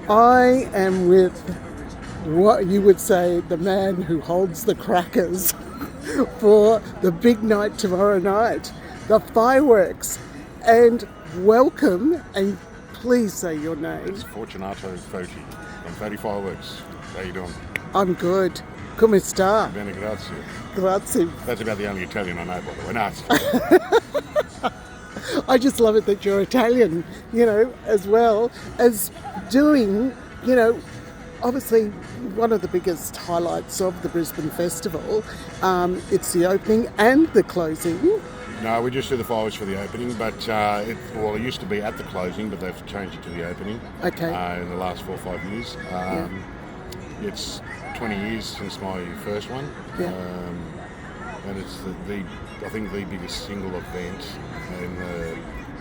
I am with what you would say the man who holds the crackers for the big night tomorrow night, the fireworks. And welcome, and please say your name. It's Fortunato Foti from Foti Fireworks. How you doing? I'm good. Come sta? Bene, grazie. Grazie. That's about the only Italian I know, by the way. No, it's I just love it that you're Italian, as well as doing, obviously one of the biggest highlights of the Brisbane Festival. It's the opening and the closing. No, we just do the fireworks for the opening, but it used to be at the closing, but they've changed it to the opening. Okay. In the last 4 or 5 years. It's 20 years since my first one. Yeah. And it's I think the biggest single event in the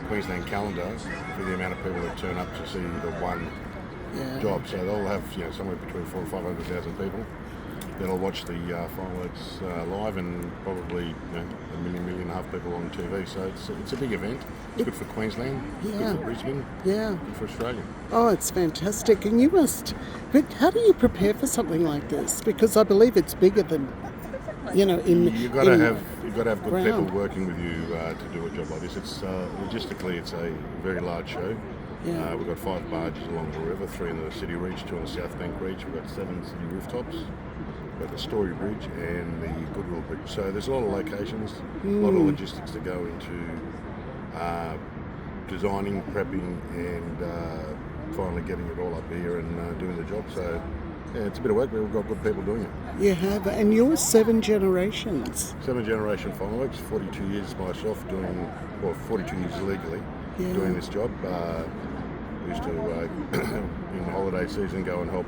Queensland calendar for the amount of people that turn up to see the one job. So they'll have somewhere between 400,000 and 500,000 people that'll watch the fireworks live, and probably a million and a half people on TV. So it's a big event. It's good for Queensland, good for Brisbane, good for Australia. Oh, it's fantastic. And but how do you prepare for something like this? Because I believe it's bigger than, You've got to have good ground. people working with you to do a job like this. It's logistically, it's a very large show. Yeah. We've got 5 barges along the river, 3 in the city reach, 2 on the South Bank reach. We've got 7 city rooftops. We've got the Story Bridge and the Goodwill Bridge. So there's a lot of locations, a lot of logistics to go into designing, prepping, and finally getting it all up here and doing the job. So it's a bit of work, but we've got good people doing it. You have, and you're 7 generations. 7 generation fireworks, 42 years myself doing, 42 years legally doing this job. We used to, in the holiday season, go and help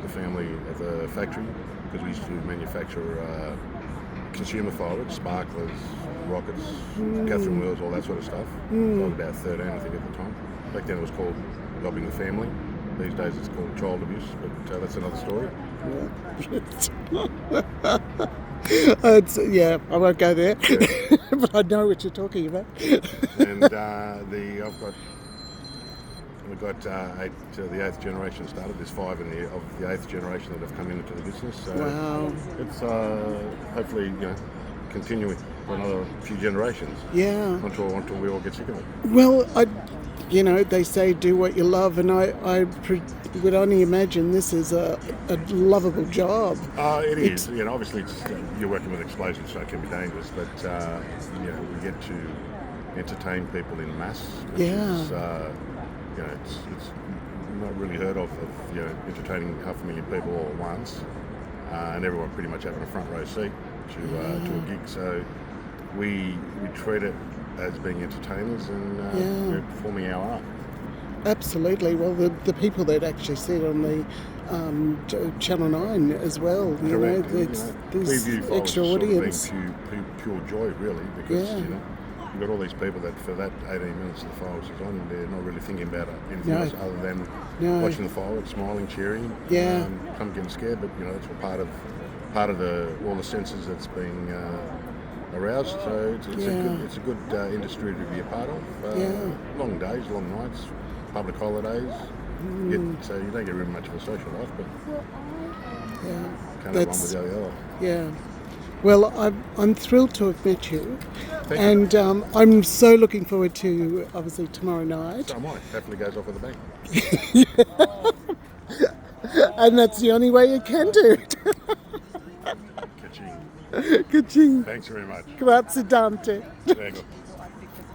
the family at the factory, because we used to manufacture consumer fireworks, sparklers, rockets, Catherine wheels, all that sort of stuff. I was about 13, I think, at the time. Back then it was called Robbing the Family. These days it's called child abuse, but that's another story. I won't go there, but I know what you're talking about. And we've got the 8th generation started. There's 5 of the 8th generation that have come into the business. So Wow. It's hopefully continuing for another few generations. Yeah. Until we all get sick of it. Well, they say do what you love, and I would only imagine this is a lovable job. It is. Obviously you're working with explosives, so it can be dangerous, but we get to entertain people in mass, which is it's not really heard of entertaining 500,000 people all at once, and everyone pretty much having a front row seat to a gig. So we treat it as being entertainers and performing our art. Absolutely. Well, the people that actually see it on the Channel 9 as well, Correct. there's extra audience. Being pure joy, really, because you've got all these people that for that 18 minutes the fireworks is on, they're not really thinking about anything else other than watching the fireworks, smiling, cheering. Some getting scared, but that's all part of all the senses that's being aroused. So it's a good industry to be a part of. Long days, long nights, public holidays. So you don't get really much of a social life, but can't have one without the other. Yeah. Well, I'm thrilled to have met you. Thank you. I'm so looking forward to, obviously, tomorrow night. So am I. Hopefully goes off with a bang. And that's the only way you can do it. Ka-ching. Ka-ching. Thanks very much. Grazie tante. Prego.